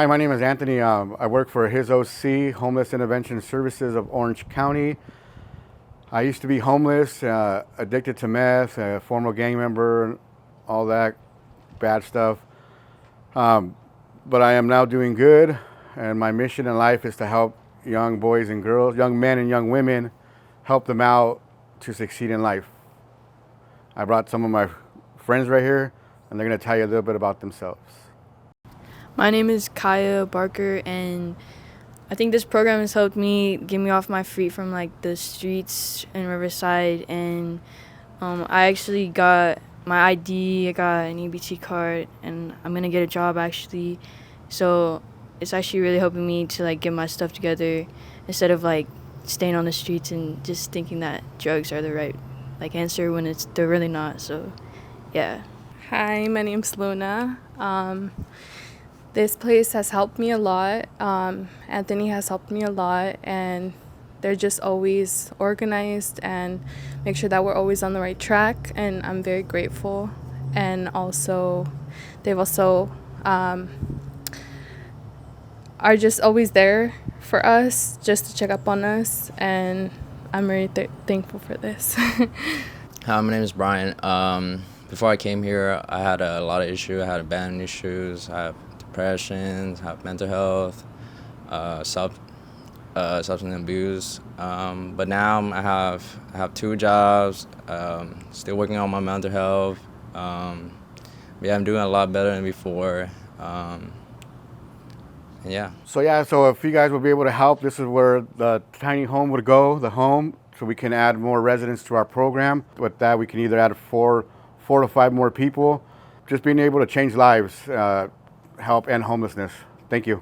Hi, my name is Anthony. I work for his OC, Homeless Intervention Services of Orange County. I used to be homeless, addicted to meth, a former gang member, all that bad stuff. But I am now doing good, and my mission in life is to help young boys and girls, young men and young women, help them out to succeed in life. I brought some of my friends right here, and they're going to tell you a little bit about themselves. My name is Kaya Barker, and I think this program has helped me get me off my feet from like the streets in Riverside, and I actually got my ID, I got an EBT card, and I'm gonna get a job actually. So it's actually really helping me to like get my stuff together instead of like staying on the streets and just thinking that drugs are the right like answer when they're really not. So yeah. Hi, my name's Luna. This place has helped me a lot. Anthony has helped me a lot, and they're just always organized and make sure that we're always on the right track, and I'm very grateful. And also, they've also are just always there for us, just to check up on us, and I'm really thankful for this. Hi, my name is Brian. Before I came here, I had a lot of issues. I had abandonment issues. I have depression, have mental health, substance abuse. But now I have 2 jobs. Still working on my mental health. Yeah, I'm doing a lot better than before. Yeah. So if you guys will be able to help, this is where the tiny home would go, the home, so we can add more residents to our program. With that, we can either add 4 to 5 more people. Just being able to change lives, help end homelessness. Thank you.